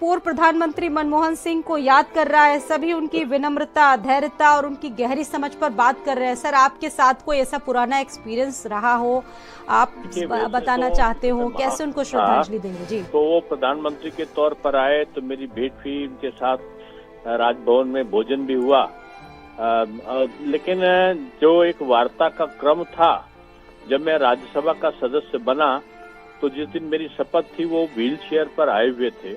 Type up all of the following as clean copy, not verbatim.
पूर्व प्रधानमंत्री मनमोहन सिंह को याद कर रहा है, सभी उनकी विनम्रता, धैर्यता और उनकी गहरी समझ पर बात कर रहे हैं। सर, आपके साथ कोई ऐसा पुराना एक्सपीरियंस रहा हो, आप बताना चाहते हो, कैसे उनको श्रद्धांजलि देंगे? जी, तो वो प्रधानमंत्री के तौर पर आए तो मेरी भेंट हुई, उनके साथ राजभवन में भोजन भी हुआ। लेकिन जो एक वार्ता का क्रम था, जब मैं राज्यसभा का सदस्य बना तो जिस दिन मेरी शपथ थी वो व्हील चेयर पर आए हुए थे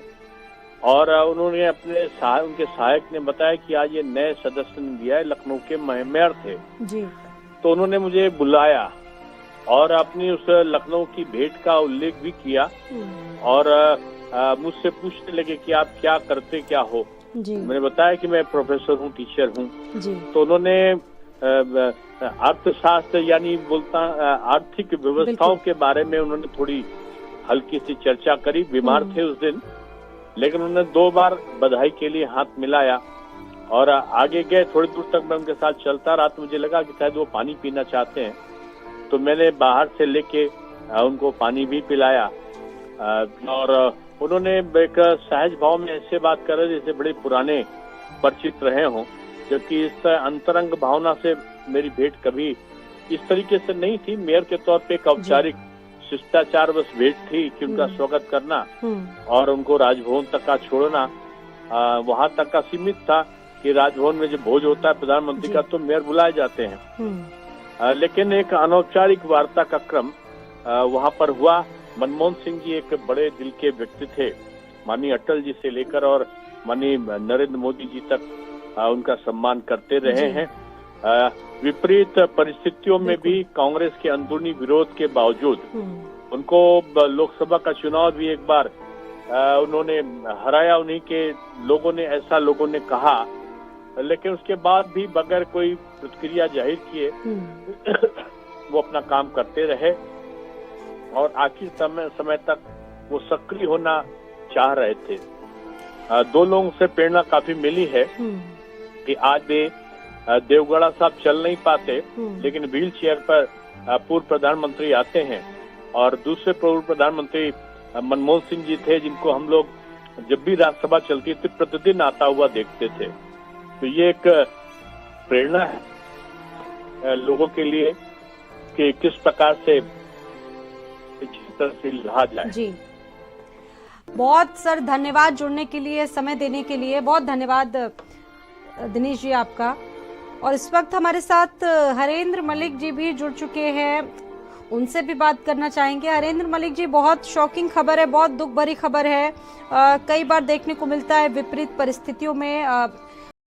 और उन्होंने उनके सहायक ने बताया कि आज ये नए सदस्य ने दिया है, लखनऊ के मेयर थे जी। तो उन्होंने मुझे बुलाया और अपनी उस लखनऊ की भेंट का उल्लेख भी किया और मुझसे पूछने लगे कि आप क्या करते क्या हो जी। मैंने बताया कि मैं प्रोफेसर हूँ, टीचर हूँ। तो उन्होंने अर्थशास्त्र यानी आर्थिक व्यवस्थाओं के बारे में उन्होंने थोड़ी हल्की सी चर्चा करी। बीमार थे उस दिन, लेकिन उन्होंने 2 बार बधाई के लिए हाथ मिलाया और आगे गए। थोड़ी दूर तक मैं उनके साथ चलता रहा तो मुझे लगा कि शायद वो पानी पीना चाहते हैं, तो मैंने बाहर से लेके उनको पानी भी पिलाया और उन्होंने एक सहज भाव में ऐसे बात कर रहे जैसे बड़े पुराने परिचित रहे हों, जबकि इस अंतरंग भावना से मेरी भेंट कभी इस तरीके से नहीं थी। मेयर के तौर पे एक औपचारिक शिष्टाचार बस भेंट थी कि उनका स्वागत करना और उनको राजभवन तक का छोड़ना। वहां तक का सीमित था कि राजभवन में जो भोज होता है प्रधानमंत्री का तो मेयर बुलाए जाते हैं, लेकिन एक अनौपचारिक वार्ता का क्रम वहां पर हुआ। मनमोहन सिंह जी एक बड़े दिल के व्यक्ति थे, माननीय अटल जी से लेकर और माननीय नरेंद्र मोदी जी तक उनका सम्मान करते रहे हैं। विपरीत परिस्थितियों में भी कांग्रेस के अंदरूनी विरोध के बावजूद उनको लोकसभा का चुनाव भी एक बार उन्होंने हराया। उन्हीं के लोगों ने, ऐसा लोगों ने कहा, लेकिन उसके बाद भी बगैर कोई प्रतिक्रिया जाहिर किए वो अपना काम करते रहे और आखिर समय तक वो सक्रिय होना चाह रहे थे। 2 लोगों से प्रेरणा काफी मिली है कि आज वे देवगढ़ा साहब चल नहीं पाते, लेकिन व्हील चेयर पर पूर्व प्रधानमंत्री आते हैं और दूसरे पूर्व प्रधानमंत्री मनमोहन सिंह जी थे, जिनको हम लोग जब भी राज्यसभा चलती थी प्रतिदिन आता हुआ देखते थे। तो ये एक प्रेरणा है लोगों के लिए कि किस प्रकार से रहा जाए। जी, बहुत सर धन्यवाद जुड़ने के लिए, समय देने के लिए बहुत धन्यवाद दिनेश जी आपका। और इस वक्त हमारे साथ हरेंद्र मलिक जी भी जुड़ चुके हैं, उनसे भी बात करना चाहेंगे। हरेंद्र मलिक जी, बहुत शॉकिंग खबर है, बहुत दुख भरी खबर है। कई बार देखने को मिलता है विपरीत परिस्थितियों में